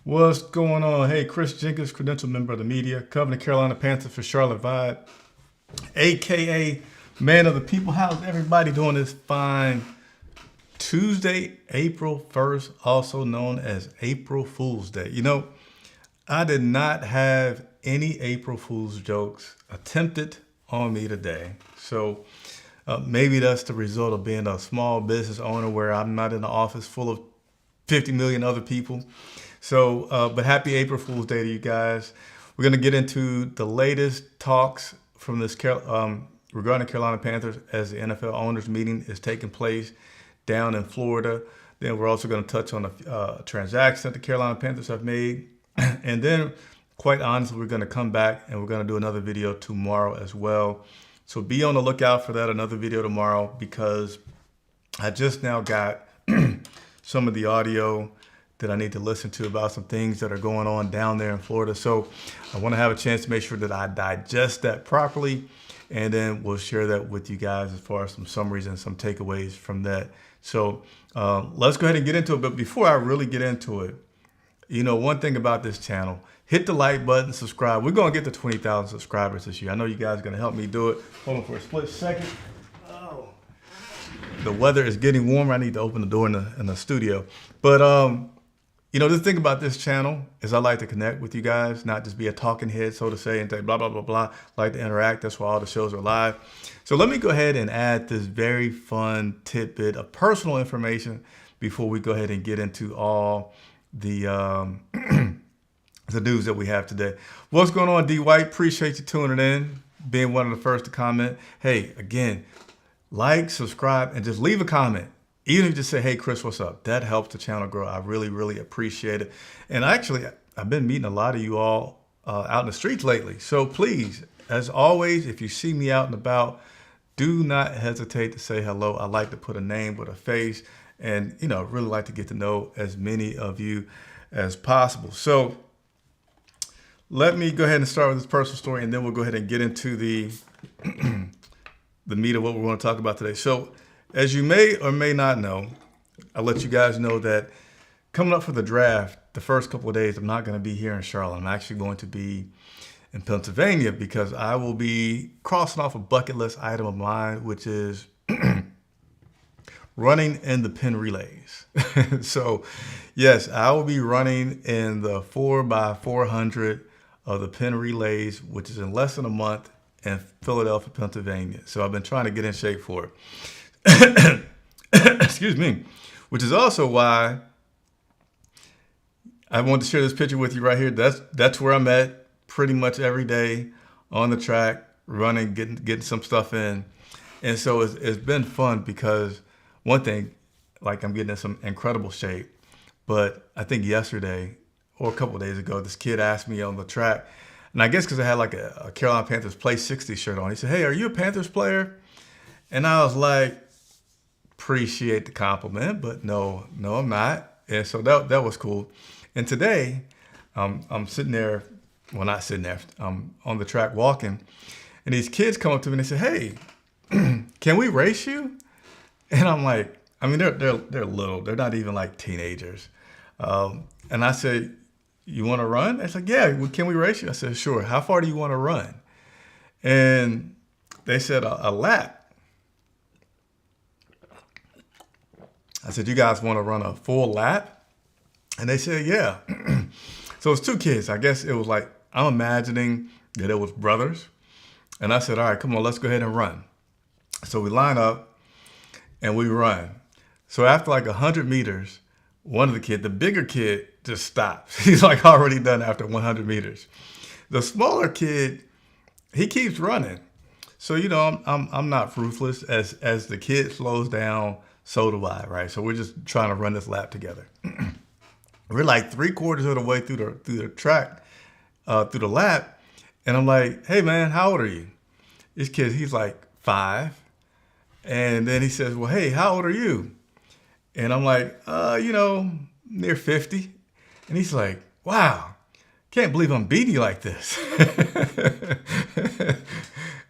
What's going on? Hey, Chris Jenkins, credentialed member of the media, covering the Carolina Panthers for Charlotte Vibe, aka Man of the People. How's everybody doing this fine Tuesday, April 1st, also known as April Fool's Day? I did not have any April Fool's jokes attempted on me today. So maybe that's the result of being a small business owner where I'm not in the office full of 50 million other people. So, but happy April Fool's Day to you guys. We're going to get into the latest talks from this regarding the Carolina Panthers as the NFL owners meeting is taking place down in Florida. Then we're also going to touch on the transaction that the Carolina Panthers have made. And then, quite honestly, we're going to come back and we're going to do another video tomorrow as well. So be on the lookout for that, another video tomorrow, because I just now got some of the audio that I need to listen to about some things that are going on down there in Florida. So I want to have a chance to make sure that I digest that properly, and then we'll share that with you guys as far as some summaries and some takeaways from that. So let's go ahead and get into it. But before I really get into it, one thing about this channel, hit the like button, subscribe. We're going to get to 20,000 subscribers this year. I know you guys are going to help me do it. Hold on for a split second. Oh, the weather is getting warmer. I need to open the door in the studio. But the thing about this channel is I like to connect with you guys, not just be a talking head, so to say, and say blah, blah, blah, blah. I like to interact. That's why all the shows are live. So let me go ahead and add this very fun tidbit of personal information before we go ahead and get into all the the news that we have today. What's going on, D. White? Appreciate you tuning in, being one of the first to comment. Hey, again, like, subscribe, and just leave a comment. Even if you just say, hey, Chris, what's up? That helps the channel grow. I really, really appreciate it. And actually, I've been meeting a lot of you all out in the streets lately. So please, as always, if you see me out and about, do not hesitate to say hello. I like to put a name with a face and, really like to get to know as many of you as possible. So let me go ahead and start with this personal story, and then we'll go ahead and get into the meat of what we're going to talk about today. So as you may or may not know, I'll let you guys know that coming up for the draft, the first couple of days, I'm not going to be here in Charlotte. I'm actually going to be in Pennsylvania because I will be crossing off a bucket list item of mine, which is running in the Penn relays. So yes, I will be running in the 4x400 of the Penn relays, which is in less than a month in Philadelphia, Pennsylvania. So I've been trying to get in shape for it. Excuse me, which is also why I wanted to share this picture with you right here. That's where I'm at pretty much every day on the track, running, getting some stuff in. And so it's been fun because one thing, like I'm getting in some incredible shape, but I think yesterday or a couple of days ago, this kid asked me on the track, and I guess because I had like a Carolina Panthers Play 60 shirt on, he said, hey, are you a Panthers player? And I was like, appreciate the compliment, but no, I'm not. And so that was cool. And today, I'm sitting there, well, not sitting there, I'm on the track walking, and these kids come up to me and they say, hey, can we race you? And I'm like, I mean, they're little, they're not even like teenagers. And I said, you want to run? It's like, yeah, can we race you? I said, sure. How far do you want to run? And they said a lap. I said, you guys want to run a full lap? And they said, yeah. So it's two kids. I guess it was like, I'm imagining that it was brothers. And I said, all right, come on, let's go ahead and run. So we line up and we run. So after like 100 meters, one of the kids, the bigger kid, just stops. He's like already done after 100 meters. The smaller kid, he keeps running. So, I'm not ruthless. As the kid slows down, so do I, right? So we're just trying to run this lap together. We're like 3/4 of the way through the track, through the lap. And I'm like, hey man, how old are you? This kid, he's like 5. And then he says, well, hey, how old are you? And I'm like, near 50. And he's like, wow, can't believe I'm beating you like this.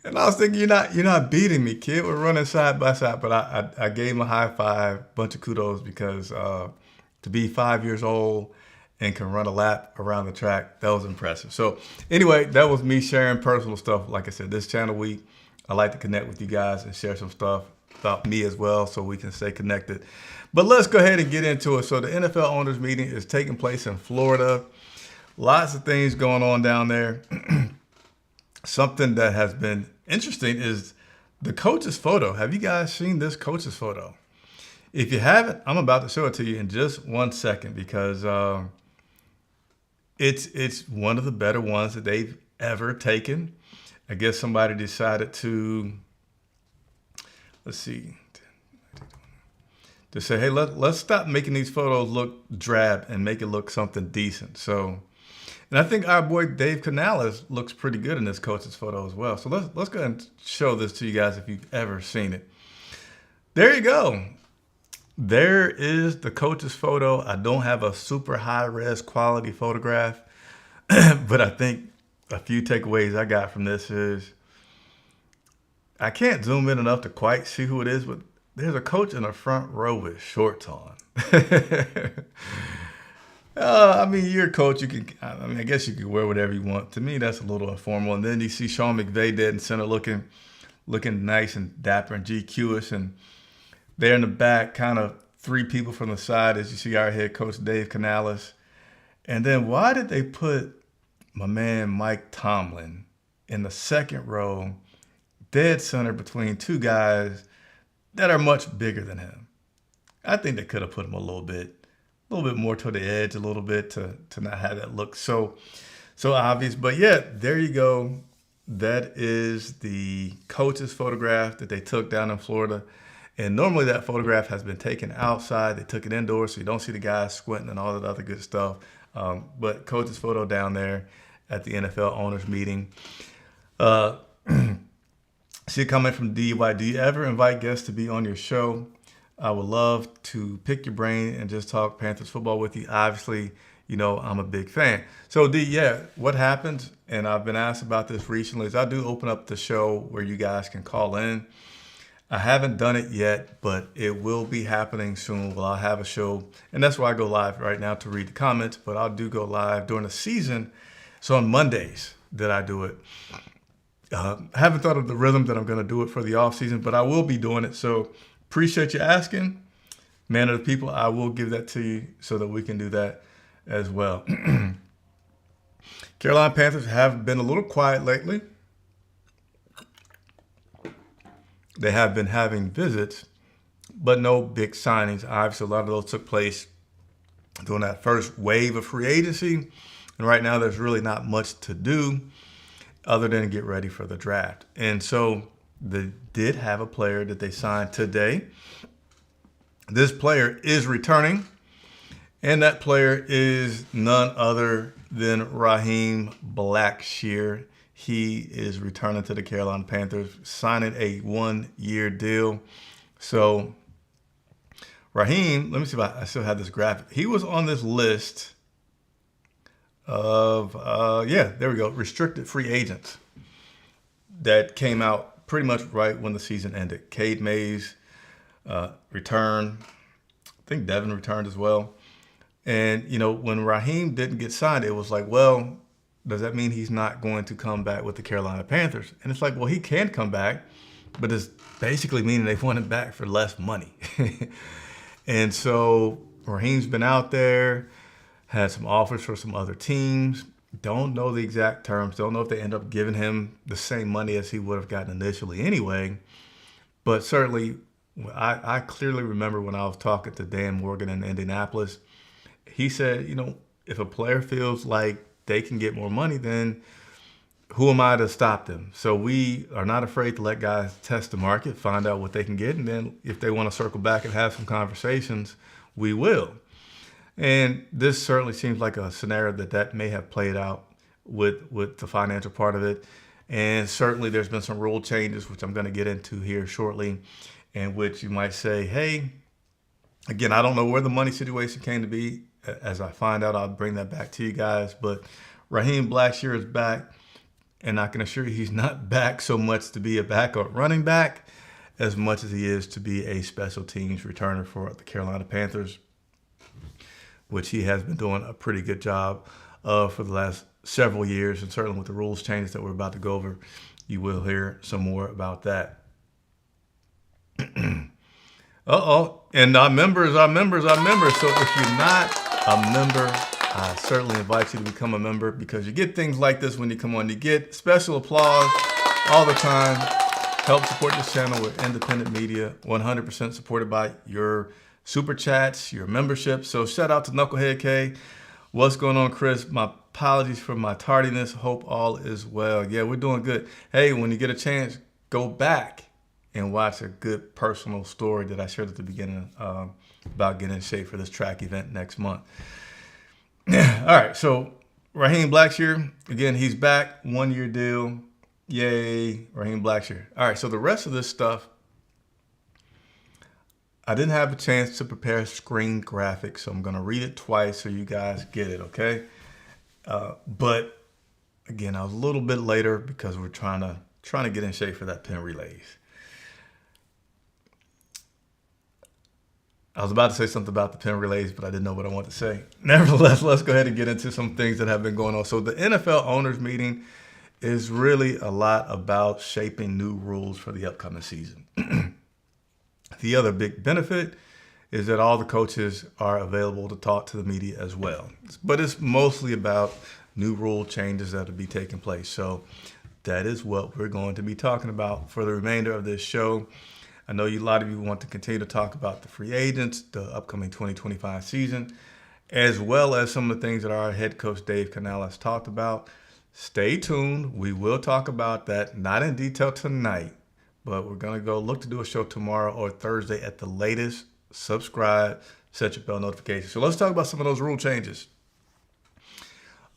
And I was thinking, you're not beating me, kid. We're running side by side. But I gave him a high five, bunch of kudos, because to be 5 years old and can run a lap around the track. That was impressive. So anyway, that was me sharing personal stuff. Like I said, this channel week, I like to connect with you guys and share some stuff about me as well so we can stay connected. But let's go ahead and get into it. So the NFL owners meeting is taking place in Florida. Lots of things going on down there. Something that has been interesting is the coach's photo. Have you guys seen this coach's photo? If you haven't, I'm about to show it to you in just 1 second because it's one of the better ones that they've ever taken. I guess somebody decided to, let's see, to say, hey, let's stop making these photos look drab and make it look something decent. So, and I think our boy Dave Canales looks pretty good in this coach's photo as well. So let's go ahead and show this to you guys if you've ever seen it. There you go. There is the coach's photo. I don't have a super high-res quality photograph, but I think a few takeaways I got from this is I can't zoom in enough to quite see who it is, but there's a coach in the front row with shorts on. I mean, you're a coach. I guess you can wear whatever you want. To me, that's a little informal. And then you see Sean McVay dead in center looking nice and dapper and GQ-ish. And there in the back, kind of three people from the side, as you see our head coach, Dave Canales. And then why did they put my man Mike Tomlin in the second row, dead center between two guys that are much bigger than him? I think they could have put him a little bit more to the edge, a little bit to not have that look so obvious. But yeah, there you go. That is the coach's photograph that they took down in Florida. And normally that photograph has been taken outside. They took it indoors, so you don't see the guys squinting and all that other good stuff. But coach's photo down there at the NFL owners meeting. See a comment from DY. Do you ever invite guests to be on your show? I would love to pick your brain and just talk Panthers football with you. Obviously, you know, I'm a big fan. So D, yeah, what happens, and I've been asked about this recently, is I do open up the show where you guys can call in. I haven't done it yet, but it will be happening soon. Well, I'll have a show, and that's why I go live right now to read the comments, but I'll do go live during the season. So on Mondays that I do it. I haven't thought of the rhythm that I'm going to do it for the offseason, but I will be doing it. So appreciate you asking. Man of the people, I will give that to you so that we can do that as well. Carolina Panthers have been a little quiet lately. They have been having visits, but no big signings. Obviously, a lot of those took place during that first wave of free agency. And right now, there's really not much to do other than get ready for the draft. And so they did have a player that they signed today. This player is returning, and that player is none other than Raheem Blackshear. He is returning to the Carolina Panthers, signing a 1-year deal. So Raheem, let me see if I still have this graphic. He was on this list of, there we go, restricted free agents that came out pretty much right when the season ended. Cade Mays returned. I think Devin returned as well. And, you know, when Raheem didn't get signed, it was like, well, does that mean he's not going to come back with the Carolina Panthers? And it's like, well, he can come back, but it's basically meaning they want him back for less money. And so Raheem's been out there, had some offers for some other teams. Don't know the exact terms. Don't know if they end up giving him the same money as he would have gotten initially anyway. But certainly, I clearly remember when I was talking to Dan Morgan in Indianapolis, he said, you know, if a player feels like they can get more money, then who am I to stop them? So we are not afraid to let guys test the market, find out what they can get, and then if they want to circle back and have some conversations, we will. And this certainly seems like a scenario that may have played out with the financial part of it. And certainly there's been some rule changes, which I'm going to get into here shortly, in which you might say, hey, again, I don't know where the money situation came to be. As I find out, I'll bring that back to you guys. But Raheem Blackshear is back, and I can assure you he's not back so much to be a backup running back as much as he is to be a special teams returner for the Carolina Panthers. which he has been doing a pretty good job of for the last several years. And certainly with the rules changes that we're about to go over, you will hear some more about that. And our members. So if you're not a member, I certainly invite you to become a member, because you get things like this when you come on. You get special applause all the time. Help support this channel with independent media, 100% supported by your super chats, your membership. So shout out to Knucklehead K. What's going on, Chris? My apologies for my tardiness. Hope all is well. Yeah, we're doing good. Hey, when you get a chance, go back and watch a good personal story that I shared at the beginning about getting in shape for this track event next month. All right, so Raheem Blackshear, again, he's back, 1-year deal. Yay, Raheem Blackshear. All right, so the rest of this stuff, I didn't have a chance to prepare screen graphics, so I'm going to read it twice so you guys get it, okay? But again, I was a little bit later because we're trying to get in shape for that pin relays. I was about to say something about the pin relays, but I didn't know what I wanted to say. Nevertheless, let's go ahead and get into some things that have been going on. So the NFL owners meeting is really a lot about shaping new rules for the upcoming season. The other big benefit is that all the coaches are available to talk to the media as well. But it's mostly about new rule changes that will be taking place. So that is what we're going to be talking about for the remainder of this show. I know a lot of you want to continue to talk about the free agents, the upcoming 2025 season, as well as some of the things that our head coach Dave Canales talked about. Stay tuned. We will talk about that, not in detail tonight, but we're going to go look to do a show tomorrow or Thursday at the latest. Subscribe, set your bell notifications. So let's talk about some of those rule changes.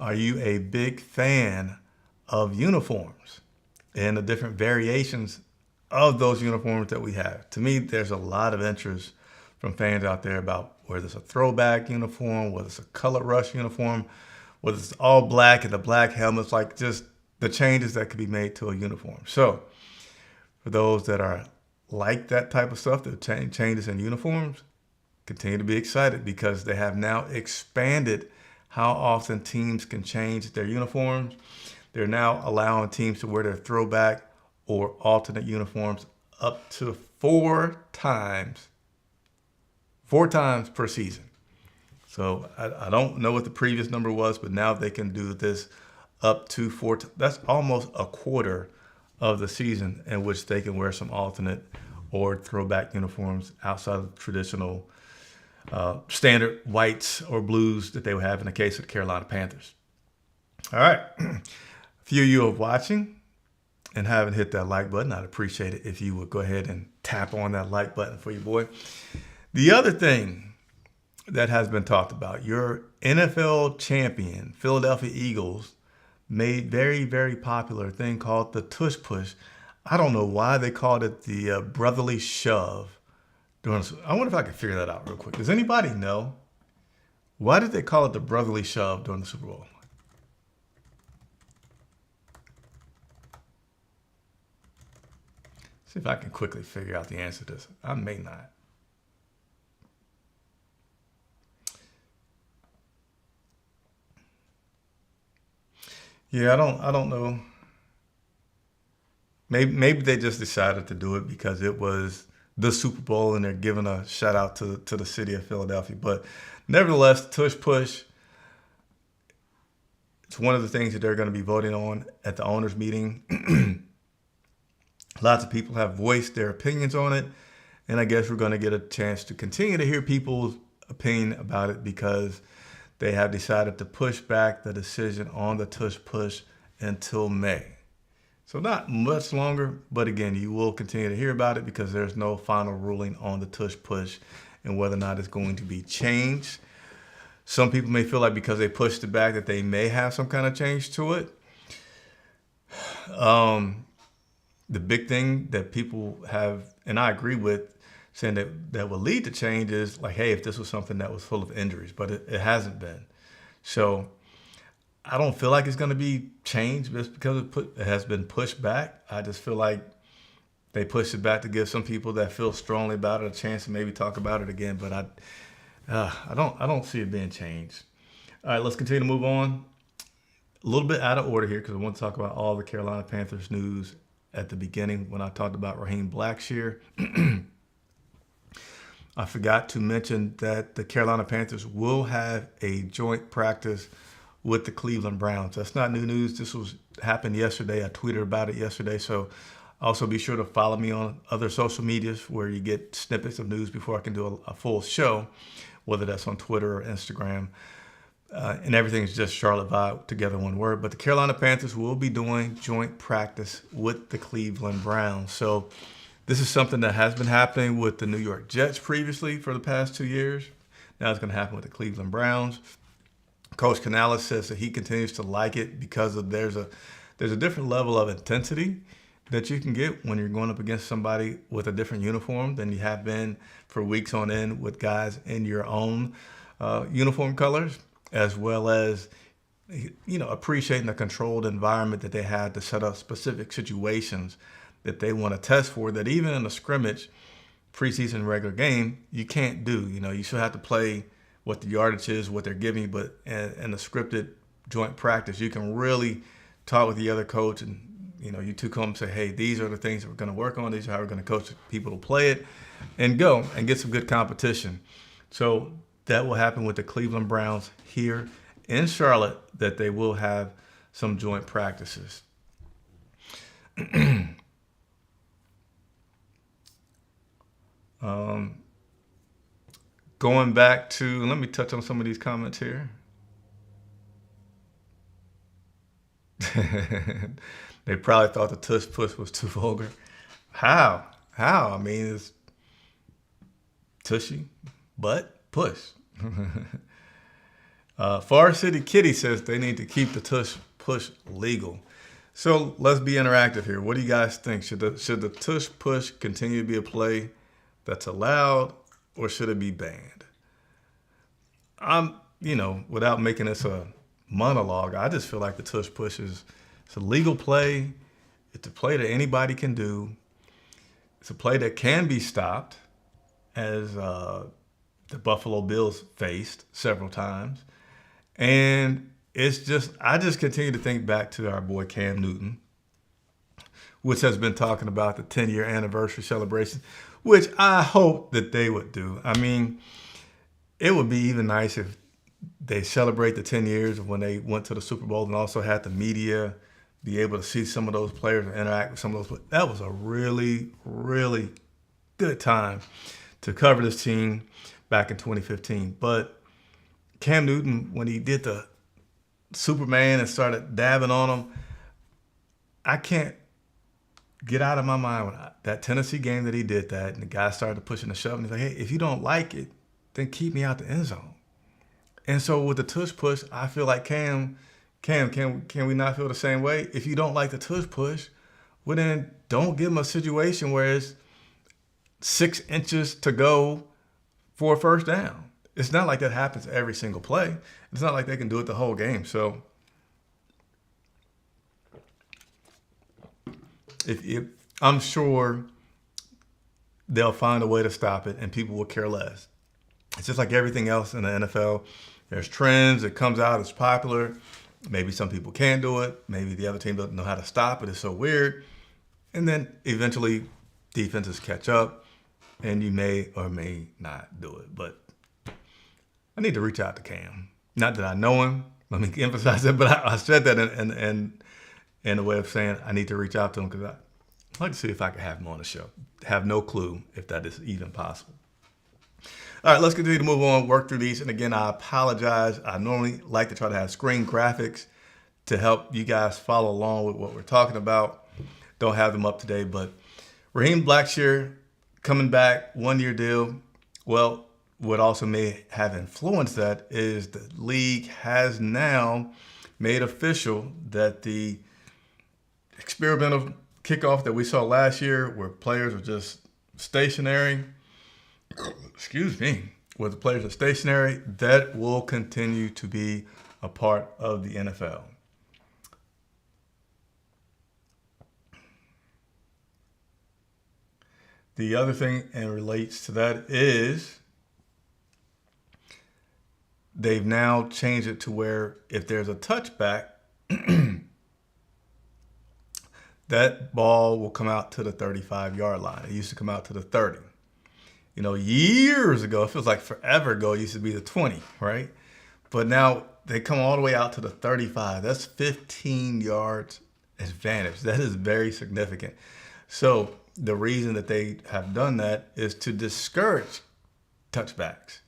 Are you a big fan of uniforms and the different variations of those uniforms that we have? To me, there's a lot of interest from fans out there about whether it's a throwback uniform, whether it's a color rush uniform, whether it's all black and the black helmets, like just the changes that could be made to a uniform. So for those that are like that type of stuff, the changes in uniforms, continue to be excited because they have now expanded how often teams can change their uniforms. They're now allowing teams to wear their throwback or alternate uniforms up to 4 times per season. So I don't know what the previous number was, but now they can do this up to 4. That's almost a quarter of the season in which they can wear some alternate or throwback uniforms outside of the traditional standard whites or blues that they would have in the case of the Carolina Panthers. All right. A few of you are watching and haven't hit that like button. I'd appreciate it if you would go ahead and tap on that like button for your boy. The other thing that has been talked about, your NFL champion, Philadelphia Eagles, made very, very popular thing called the tush push. I don't know why they called it the brotherly shove. I wonder if I can figure that out real quick. Does anybody know? Why did they call it the brotherly shove during the Super Bowl? See if I can quickly figure out the answer to this. I may not. Yeah, I don't know. Maybe they just decided to do it because it was the Super Bowl and they're giving a shout out to the city of Philadelphia. But nevertheless, tush push, it's one of the things that they're going to be voting on at the owners meeting. Lots of people have voiced their opinions on it. And I guess we're going to get a chance to continue to hear people's opinion about it because they have decided to push back the decision on the tush push until May. So not much longer, but again, you will continue to hear about it because there's no final ruling on the tush push and whether or not it's going to be changed. Some people may feel like because they pushed it back that they may have some kind of change to it. The big thing that people have, and I agree with, saying that will lead to change is like, hey, if this was something that was full of injuries, but it hasn't been. So I don't feel like it's going to be changed just because it has been pushed back. I just feel like they pushed it back to give some people that feel strongly about it a chance to maybe talk about it again. But I don't see it being changed. All right, let's continue to move on. A little bit out of order here because I want to talk about all the Carolina Panthers news at the beginning when I talked about Raheem Blackshear. I forgot to mention that the Carolina Panthers will have a joint practice with the Cleveland Browns. That's not new news. This happened yesterday. I tweeted about it yesterday. So also be sure to follow me on other social medias where you get snippets of news before I can do a full show, whether that's on Twitter or Instagram. And everything is just Charlotte Vibe together in one word. But the Carolina Panthers will be doing joint practice with the Cleveland Browns. So this is something that has been happening with the New York Jets previously for the past 2 years. Now it's going to happen with the Cleveland Browns. Coach Canales says that he continues to like it because there's a different level of intensity that you can get when you're going up against somebody with a different uniform than you have been for weeks on end with guys in your own uniform colors, as well as appreciating the controlled environment that they had to set up specific situations that they want to test for, that even in a scrimmage, preseason regular game, you can't do. You still have to play what the yardage is, what they're giving you, but in a scripted joint practice, you can really talk with the other coach and, you two come and say, hey, these are the things that we're going to work on. These are how we're going to coach people to play it and go and get some good competition. So that will happen with the Cleveland Browns here in Charlotte, that they will have some joint practices. Going back to, let me touch on some of these comments here. They probably thought the tush push was too vulgar. How? I mean, it's tushy, but push. Far City Kitty says they need to keep the tush push legal. So let's be interactive here. What do you guys think? Should the tush push continue to be a play that's allowed, or should it be banned? Without making this a monologue, I just feel like the tush push it's a legal play. It's a play that anybody can do. It's a play that can be stopped, as the Buffalo Bills faced several times. And I just continue to think back to our boy Cam Newton, which has been talking about the 10-year anniversary celebration, which I hope that they would do. I mean, it would be even nice if they celebrate the 10 years of when they went to the Super Bowl and also had the media be able to see some of those players and interact with some of those. That was a really, really good time to cover this team back in 2015. But Cam Newton, when he did the Superman and started dabbing on him, I can't get out of my mind when that Tennessee game that he did that, and the guy started pushing the shove, and he's like, hey, if you don't like it, then keep me out the end zone. And so with the tush push, I feel like Cam, can we not feel the same way? If you don't like the tush push, well then don't give him a situation where it's 6 inches to go for a first down. It's not like that happens every single play. It's not like they can do it the whole game. So if I'm sure they'll find a way to stop it and people will care less. It's just like everything else in the NFL. There's trends. It comes out. It's popular. Maybe some people can't do it. Maybe the other team doesn't know how to stop it. It's so weird. And then eventually defenses catch up and you may or may not do it. But I need to reach out to Cam. Not that I know him. Let me emphasize that. But I said that in a way of saying I need to reach out to him because I'd like to see if I can have him on the show. Have no clue if that is even possible. All right, let's continue to move on, work through these. And again, I apologize. I normally like to try to have screen graphics to help you guys follow along with what we're talking about. Don't have them up today, but Raheem Blackshear coming back, 1-year deal. Well, what also may have influenced that is the league has now made official that the experimental kickoff that we saw last year where players were just stationary, where the players are stationary, that will continue to be a part of the NFL. The other thing and relates to that is they've now changed it to where if there's a touchback, that ball will come out to the 35-yard line. It used to come out to the 30. Years ago, it feels like forever ago, it used to be the 20, right? But now they come all the way out to the 35. That's 15 yards advantage. That is very significant. So the reason that they have done that is to discourage touchbacks,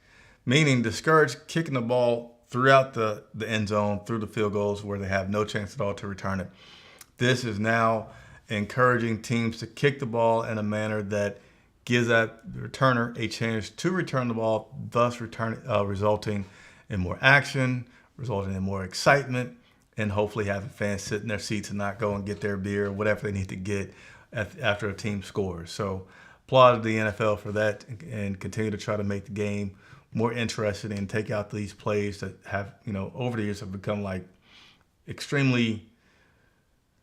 meaning discourage kicking the ball throughout the end zone, through the field goals where they have no chance at all to return it. This is now encouraging teams to kick the ball in a manner that gives that returner a chance to return the ball, thus resulting in more action, resulting in more excitement, and hopefully having fans sit in their seats and not go and get their beer or whatever they need to get after a team scores. So applaud to the NFL for that, and continue to try to make the game more interesting and take out these plays that have, over the years have become like extremely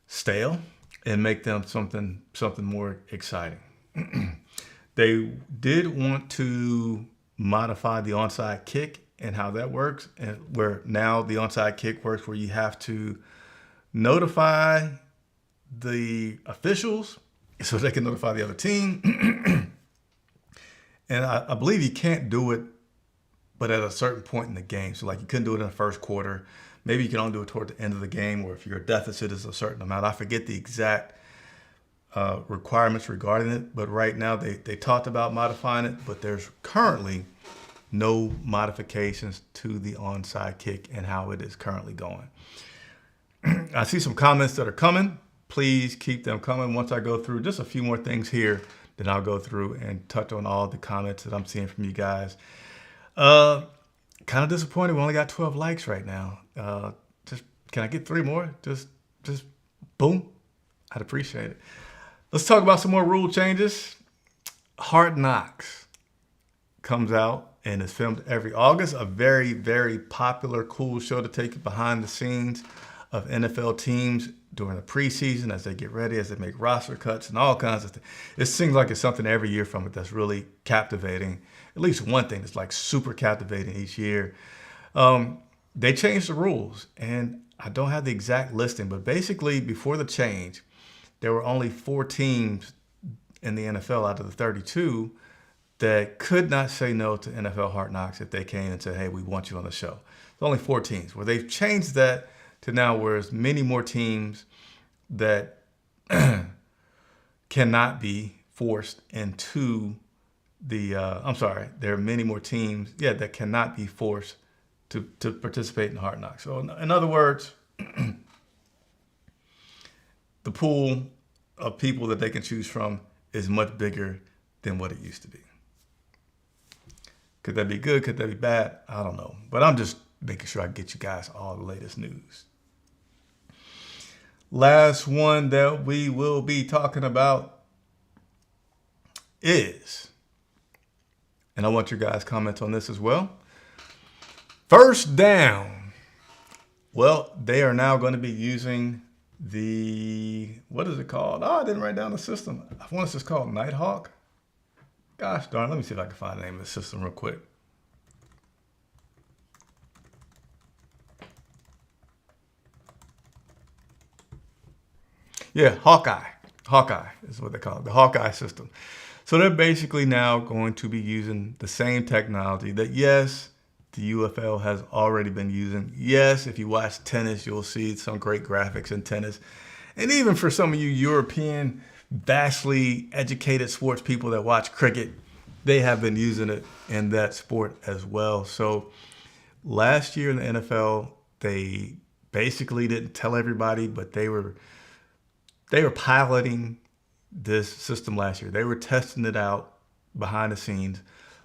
stale, and make them something more exciting. They did want to modify the onside kick and how that works, and where now the onside kick works where you have to notify the officials so they can notify the other team. And I believe you can't do it, but at a certain point in the game. So like you couldn't do it in the first quarter. Maybe you can only do it toward the end of the game, or if your deficit is a certain amount. I forget the exact requirements regarding it, but right now they talked about modifying it, but there's currently no modifications to the onside kick and how it is currently going. I see some comments that are coming. Please keep them coming. Once I go through just a few more things here, then I'll go through and touch on all the comments that I'm seeing from you guys. Kind of disappointed. We only got 12 likes right now. Just can I get 3 more? Just boom. I'd appreciate it. Let's talk about some more rule changes. Hard Knocks comes out and is filmed every August. A very, very popular, cool show to take you behind the scenes of NFL teams during the preseason as they get ready, as they make roster cuts and all kinds of things. It seems like it's something every year from it that's really captivating. At least one thing that's like super captivating each year. They changed the rules, and I don't have the exact listing, but basically before the change, there were only 4 teams in the NFL out of the 32 that could not say no to NFL Hard Knocks if they came and said, hey, we want you on the show. There's only 4 teams. Well, they've changed that to now where there's many more teams that cannot be forced into the, there are many more teams, that cannot be forced to participate in Hard Knocks. So in other words, the pool of people that they can choose from is much bigger than what it used to be. Could that be good? Could that be bad? I don't know. But I'm just making sure I get you guys all the latest news. Last one that we will be talking about is, and I want your guys' comments on this as well, first down. Well, they are now going to be using what is it called? Oh, I didn't write down the system. I want it's called Nighthawk. Gosh darn, let me see if I can find the name of the system real quick. Yeah, Hawkeye. Hawkeye is what they call it, the Hawkeye system. So they're basically now going to be using the same technology that, yes, the UFL has already been using. Yes, if you watch tennis, you'll see some great graphics in tennis. And even for some of you European, vastly educated sports people that watch cricket, they have been using it in that sport as well. So last year in the NFL, they basically didn't tell everybody, but they were piloting this system last year. They were testing it out behind the scenes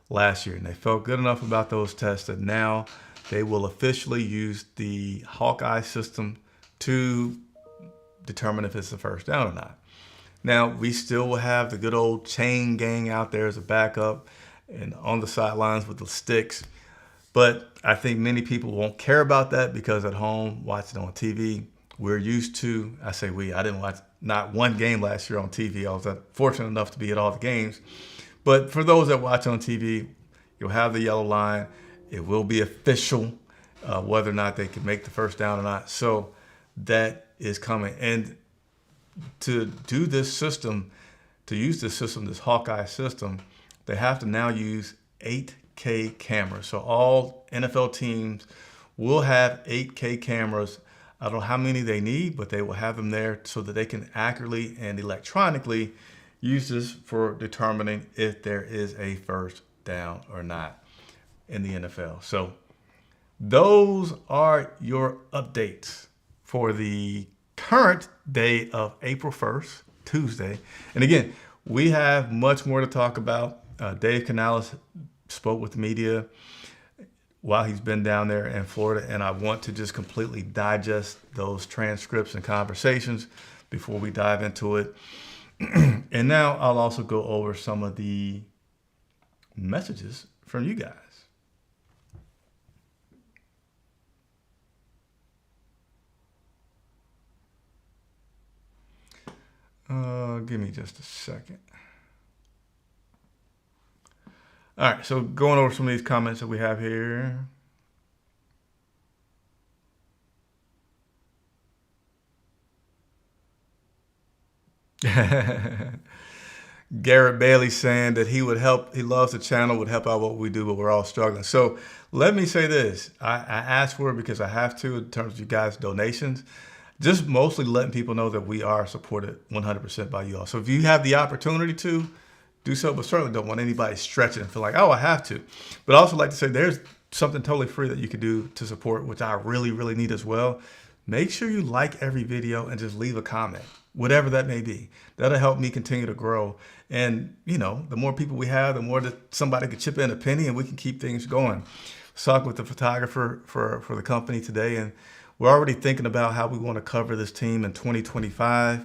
last year, and they felt good enough about those tests that now they will officially use the Hawkeye system to determine if it's a first down or not. Now, we still will have the good old chain gang out there as a backup and on the sidelines with the sticks, but I think many people won't care about that because at home, watching on TV, we're used to, I say we, I didn't watch not one game last year on TV. I was fortunate enough to be at all the games. But for those that watch on TV, you'll have the yellow line It will be official, whether or not they can make the first down or not. So that is coming. And to do this system, to use this system, this Hawkeye system, they have to now use 8K cameras. So all NFL teams will have 8K cameras. I don't know how many they need, but they will have them there so that they can accurately and electronically use this for determining if there is a first down or not in the NFL. So those are your updates for the current day of April 1st, Tuesday. And again, we have much more to talk about. Dave Canales spoke with the media while he's been down there in Florida, and I want to just completely digest those transcripts and conversations before we dive into it. And now I'll also go over some of the messages from you guys. Give me just a second. All right, so going over some of these comments that we have here. Garrett Bailey saying that he would help, he loves the channel, would help out what we do, but we're all struggling. So let me say this. I asked for it because I have to in terms of you guys' donations. Just mostly letting people know that we are supported 100% by you all. So if you have the opportunity to, do so, but certainly don't want anybody stretching and feel like, oh, I have to. But I also like to say there's something totally free that you can do to support, which I really, really need as well. Make sure you like every video and just leave a comment, whatever that may be. That'll help me continue to grow. And, you know, the more people we have, the more that somebody can chip in a penny and we can keep things going. I was talking with the photographer for the company today, and we're already thinking about how we want to cover this team in 2025.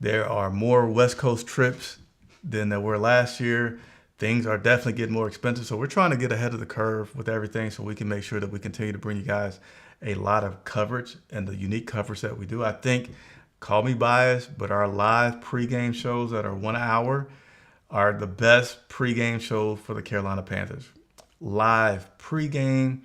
There are more West Coast trips than there were last year. Things are definitely getting more expensive. So we're trying to get ahead of the curve with everything so we can make sure that we continue to bring you guys a lot of coverage and the unique coverage that we do. I think, call me biased, but our live pregame shows that are 1 hour are the best pregame shows for the Carolina Panthers. Live pregame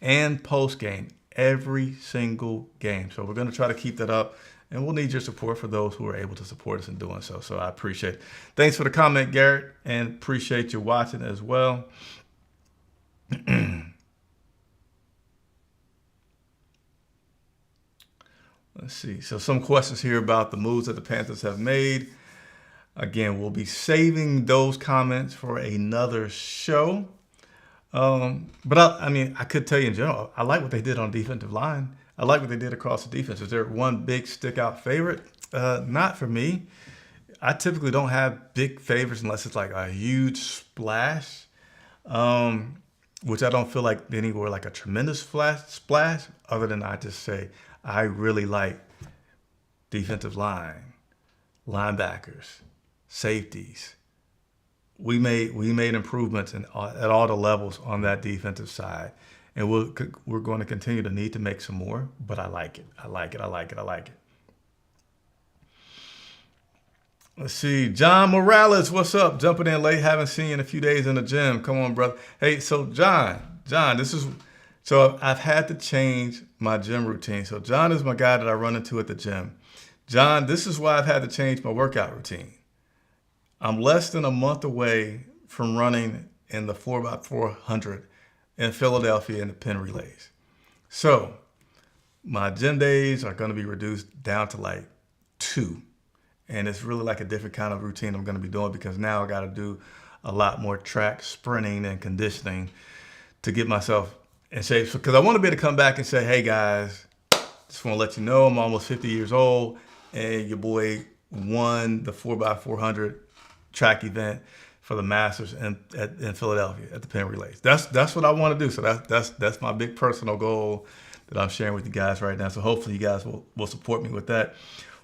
and postgame, every single game. So we're going to try to keep that up. And we'll need your support for those who are able to support us in doing so. So I appreciate it. Thanks for the comment, Garrett, and appreciate you watching as well. Let's see. So some questions here about the moves that the Panthers have made. Again, we'll be saving those comments for another show. But I could tell you in general, I like what they did on defensive line. I like what they did across the defense. Is there one big stick out favorite? Not for me. I typically don't have big favorites unless it's like a huge splash, which I don't feel like anywhere like a tremendous splash, other than I just say I really like defensive line, linebackers, safeties. We made improvements at all the levels on that defensive side. And we're going to continue to need to make some more, but I like it. I like it. Let's see. John Morales, what's up? Jumping in late. Haven't seen you in a few days in the gym. Come on, brother. Hey, so John, so I've had to change my gym routine. So John is my guy that I run into at the gym. John, this is why I've had to change my workout routine. I'm less than a month away from running in the 4x400 in Philadelphia in the Penn Relays. So my gym days are going to be reduced down to like 2. And it's really like a different kind of routine I'm going to be doing because now I got to do a lot more track sprinting and conditioning to get myself in shape. So, because I want to be able to come back and say, hey guys, just want to let you know I'm almost 50 years old and your boy won the 4x400 track event for the Masters in Philadelphia at the Penn Relays. That's what I want to do. So that's my big personal goal that I'm sharing with you guys right now. So hopefully you guys will support me with that.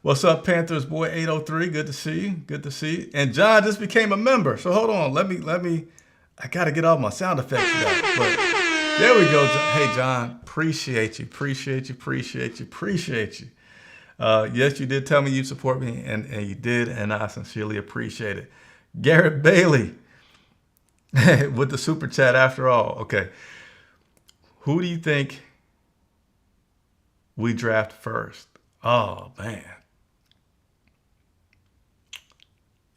What's up, Panthers boy 803? Good to see you. Good to see you. And John just became a member. So hold on. Let me. I gotta get all my sound effects together. But there we go. Hey John, appreciate you. Yes, you did tell me you'd support me, and you did, and I sincerely appreciate it. Garrett Bailey with the super chat after all. Okay. Who do you think we draft first? Oh, man.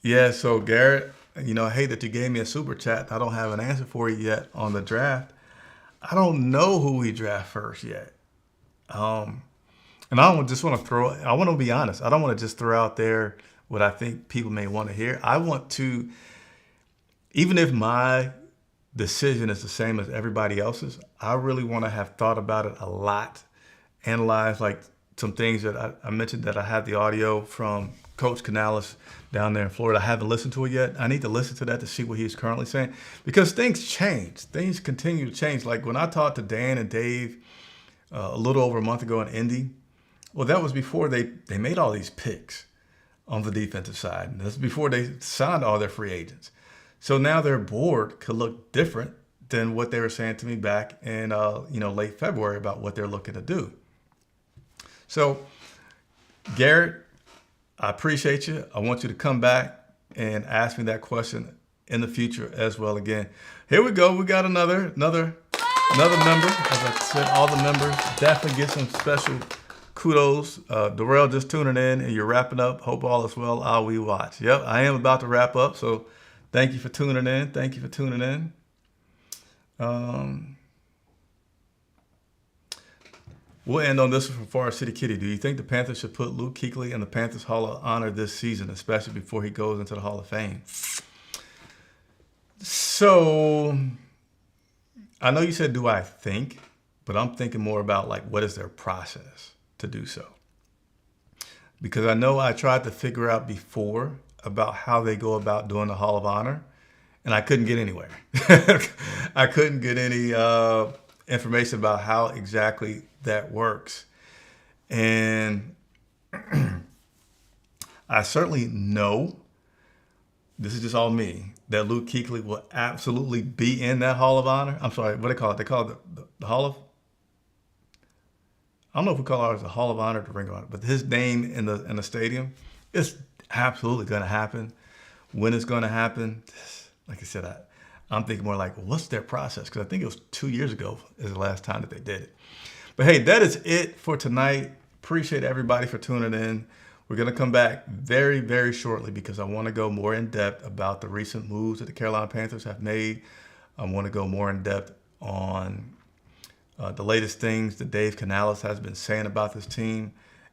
Yeah, so Garrett, I hate that you gave me a super chat. I don't have an answer for you yet on the draft. I don't know who we draft first yet. And I don't just want to I want to be honest. I don't want to just throw out there what I think people may want to hear. I want to, even if my decision is the same as everybody else's, I really want to have thought about it a lot, analyze like some things that I mentioned that I had the audio from Coach Canales down there in Florida. I haven't listened to it yet. I need to listen to that to see what he's currently saying because things change. Things continue to change. Like when I talked to Dan and Dave a little over a month ago in Indy, well, that was before they made all these picks on the defensive side. And that's before they signed all their free agents. So now their board could look different than what they were saying to me back in late February about what they're looking to do. So, Garrett, I appreciate you. I want you to come back and ask me that question in the future as well again. Here we go. We got another member. As I said, all the members definitely get some special kudos. Darrell just tuning in and you're wrapping up. Hope all is well. I'll we watch. Yep, I am about to wrap up. So thank you for tuning in. Thank you for tuning in. We'll end on this one from Forest City Kitty. Do you think the Panthers should put Luke Kuechly in the Panthers Hall of Honor this season, especially before he goes into the Hall of Fame? So I know you said, do I think? But I'm thinking more about like, what is their process to do so? Because I know I tried to figure out before about how they go about doing the Hall of Honor, and I couldn't get anywhere. I couldn't get any information about how exactly that works. And I certainly know, this is just all me, that Luke Kuechly will absolutely be in that Hall of Honor. I'm sorry, what do they call it? They call it the Hall of, I don't know if we call ours the Hall of Honor or the Ring of Honor, but his name in the stadium, it's absolutely going to happen. When it's going to happen, like I said, I'm thinking more like, what's their process? Because I think it was 2 years ago is the last time that they did it. But hey, that is it for tonight. Appreciate everybody for tuning in. We're going to come back very, very shortly because I want to go more in depth about the recent moves that the Carolina Panthers have made. I want to go more in depth on the latest things that Dave Canales has been saying about this team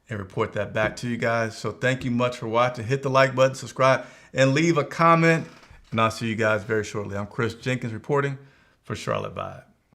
and report that back to you guys. So thank you much for watching. Hit the like button, subscribe, and leave a comment. And I'll see you guys very shortly. I'm Chris Jenkins reporting for Charlotte Vibe.